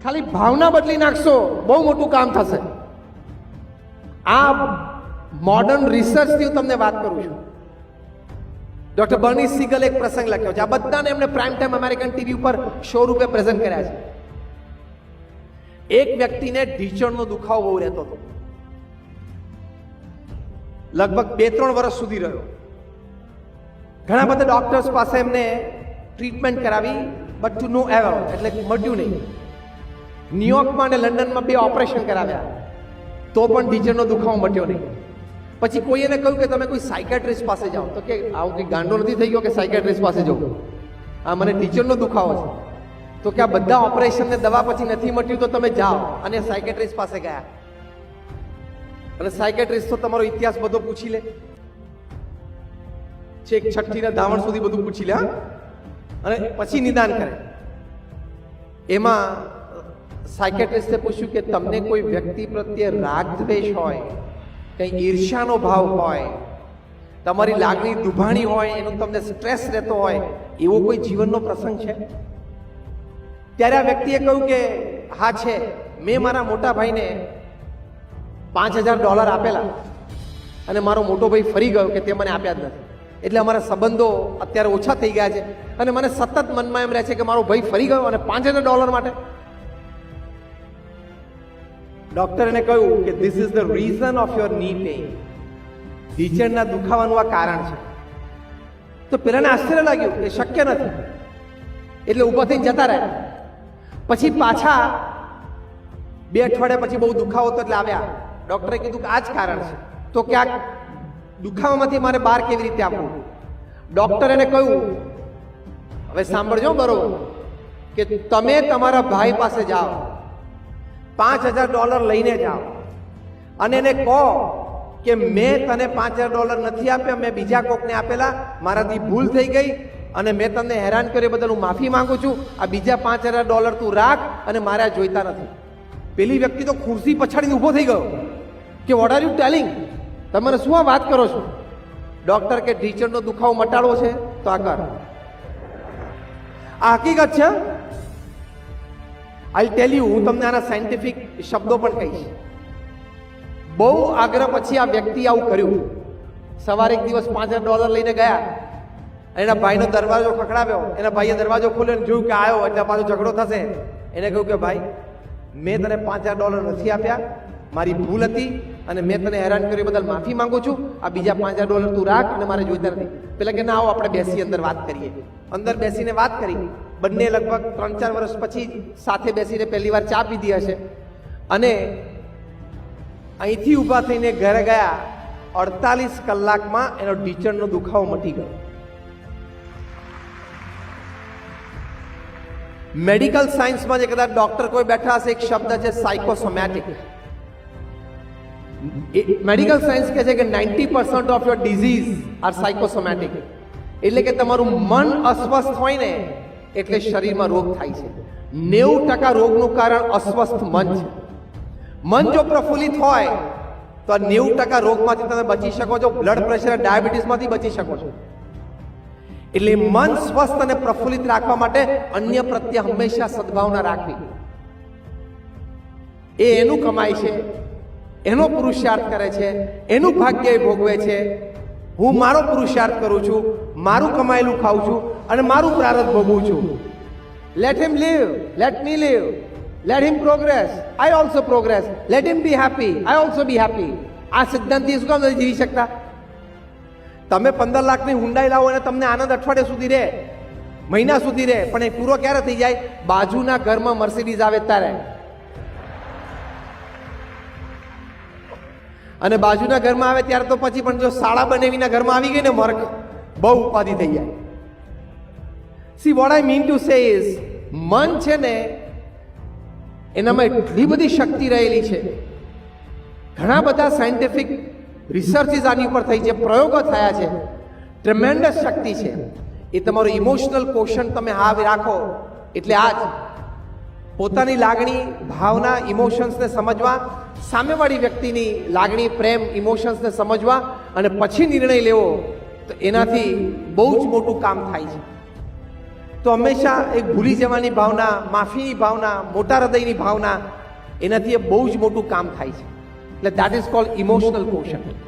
ખાલી ભાવના બદલી નાખશો, બહુ મોટું કામ થશે. આ મોડર્ન રિસર્ચથી હું તમને વાત કરું છું. ડોક્ટર બર્ની સિગલ એક પ્રસંગ લખ્યો છે. આ બધાને એમને પ્રાઇમ ટાઈમ અમેરિકન ટીવી ઉપર શો રૂપે પ્રેઝન્ટ કર્યા છે. એક વ્યક્તિને ઢીંચણનો દુખાવો બહુ રહેતો હતો, લગભગ 2-3 વર્ષ સુધી રહ્યો. ઘણા બધા ડોક્ટર્સ પાસે એમને ટ્રીટમેન્ટ કરાવી, બટ ટુ નો એવર, એટલે મટ્યું નહીં. ન્યુયોર્કમાં અને લંડનમાં 2 ઓપરેશન કરાવ્યા, તો પણ ઢીંચણનો દુખાવો મટ્યો નહીં. પછી કોઈ એને કહ્યું કે તમે કોઈ સાયકેટ્રિસ્ટ પાસે જાઓ. તો કે આવું કંઈ ગાંડો નથી થઈ ગયો કે સાયકેટ્રિસ્ટ પાસે જાઉં, આ મને ઢીંચણનો દુખાવો છે. તો કે આ બધા ઓપરેશન ને દવા પછી નથી મટ્યું તો તમે જાઓ. અને સાયકેટ્રિસ્ટ પાસે ગયા, અને સાયકેટ્રિસ્ટ તો તમારો ઇતિહાસ બધો પૂછી લે, છેક છઠ્ઠીના ધાવણ સુધી બધું પૂછી લે, અને પછી નિદાન કરે. એમાં સાયકેટ્રિસ્ટે પૂછ્યું કે તમને કોઈ વ્યક્તિ પ્રત્યે રાગ દ્વેષ હોય, કંઈ ઈર્ષ્યાનો ભાવ હોય, તમારી લાગણી દુભાણી હોય, એનો તમને સ્ટ્રેસ રહેતો હોય, એવો કોઈ જીવનનો પ્રસંગ છે? ત્યારે આ વ્યક્તિએ કહ્યું કે હા છે. મેં મારા મોટા ભાઈને $5000 આપેલા, અને મારો મોટો ભાઈ ફરી ગયો કે તે મને આપ્યા જ નથી. એટલે અમારા સંબંધો અત્યારે ઓછા થઈ ગયા છે, અને મને સતત મનમાં એમ રહે છે કે મારો ભાઈ ફરી ગયો અને $5000 માટે. ડોક્ટર એને કહ્યું કે this is the reason of your ની પેઇન. ઢીંચણના દુખાવાનું આ કારણ છે. તો પેલાને આશ્ચર્ય લાગ્યું કે શક્ય નથી, એટલે ઊભા થઈને જતા રહ્યા. પછી પાછા 2 અઠવાડિયા પછી બહુ દુખાવો હતો એટલે આવ્યા. ડોક્ટરે કીધું કે આ જ કારણ છે. તો કે આ દુખાવામાંથી મારે બહાર કેવી રીતે આપવું? ડોક્ટર એને કહ્યું, હવે સાંભળજો બરોબર, કે તમે તમારા ભાઈ પાસે જાઓ, $5000 લઈને જાઓ, અને એને કહો કે મેં તને $5000 નથી આપ્યા, મેં બીજા કોકને આપેલા, મારાથી ભૂલ થઈ ગઈ, અને મેં તમને હેરાન કર્યો બદલ હું માફી માંગુ છું. આ બીજા $5000 તું રાખ, અને મારે આ જોઈતા નથી. પેલી વ્યક્તિ તો ખુરશી પછાડીને ઊભો થઈ ગયો કે વોટ આર યુ ટેલિંગ? તમે શું આ વાત કરો છો? ડોક્ટર કે ઢીંચણનો દુખાવો મટાડવો છે તો આ કર. આ હકીકત છે. આઈ ટેલ યુ, હું તમને આના સાયન્ટિફિક શબ્દો પણ કહીશ. બહુ આગ્રહ પછી આ વ્યક્તિ આવું કર્યું. સવારે એક દિવસ $5000 લઈને ગયા, એના ભાઈનો દરવાજો ખખડાવ્યો. એના ભાઈએ દરવાજો ખોલ્યો અને જોયું કે આવ્યો, એટલે પાછો ઝઘડો થશે. એને કહ્યું કે ભાઈ, મેં તને $5000 નથી આપ્યા, મારી ભૂલ હતી, અને મેં તને હેરાન કર્યું બદલ માફી માંગુ છું. આ બીજા $5000 તું રાખ, અને મારે જોઈતા નથી. પેલા કે ના, આવો આપણે બેસી અંદર વાત કરીએ. અંદર બેસીને વાત કરી. બંને લગભગ 3-4 વર્ષ પછી સાથે બેસીને પહેલી વાર ચા પીધી હશે, અને અહીંથી ઊભા થઈને ઘરે ગયા. 48 કલાકમાં એનો ઢીંચણનો દુખાવો મટી ગયો. મેડિકલ સાયન્સમાં જે કદાચ ડોક્ટર કોઈ બેઠા હશે, એક શબ્દ છે સાયકોસોમેટિક. મેડિકલ સાયન્સ કહે છે કે 90% of your disease are psychosomatic. એટલે કે તમારું મન અસ્વસ્થ હોય ને એટલે શરીરમાં રોગ થાય છે. 90% રોગનું કારણ અસ્વસ્થ મન છે. મન જો પ્રફુલ્લિત હોય તો આ 90% રોગમાંથી તમે બચી શકો છો. બ્લડ પ્રેશર, ડાયાબિટીસમાંથી બચી શકો છો. એટલે મન સ્વસ્થ અને પ્રફુલ્લિત રાખવા માટે અન્ય પ્રત્યે હંમેશા સદભાવના રાખવી, એ એનું કમાય છે, એનો પુરુષાર્થ કરે છે, એનું ભાગ્ય ભોગવે છે. હું મારો પુરુષાર્થ કરું છું, મારું કમાયેલું ખાઉં છું, અને મારું પ્રારબ્ધ ભોગવું છું. Let him leave, let me leave, let him progress, I also progress, let him be happy, I also be happy. આ સિદ્ધાંતથી શું કામ નથી જીવી શકતા? તમે 15 લાખની હુંડાઈ લાવો અને તમને આનંદ અઠવાડિયા સુધી રહે, મહિના સુધી રહે, પણ એ પૂરો ક્યારે થઈ જાય? બાજુના ઘરમાં મર્સિડીઝ આવે ત્યારે. અને બાજુના ઘરમાં આવે ત્યારે તો પછી પણ જો શાળા બનેવીના ઘરમાં આવી ગઈ ને મર્ક, બહુ ઉપાધિ થઈ જાય. See what I mean to say is, મન છે ને એનામાં એટલી બધી શક્તિ રહેલી છે. ઘણા બધા સાયન્ટિફિક રિસર્ચિસ આની ઉપર થઈ છે, પ્રયોગો થયા છે. ટ્રેમેન્ડસ શક્તિ છે. એ તમારું ઇમોશનલ ક્વોશન્ટ તમે હાવ રાખો એટલે આજ પોતાની લાગણી, ભાવના, ઇમોશન્સને સમજવા, સામેવાળી વ્યક્તિની લાગણી, પ્રેમ, ઇમોશન્સને સમજવા અને પછી નિર્ણય લેવો, તો એનાથી બહુ જ મોટું કામ થાય છે. તો હંમેશા એક ભૂલી જવાની ભાવના, માફીની ભાવના, મોટા હૃદયની ભાવના, એનાથી એ બહુ જ મોટું કામ થાય છે. એટલે that is called emotional quotient.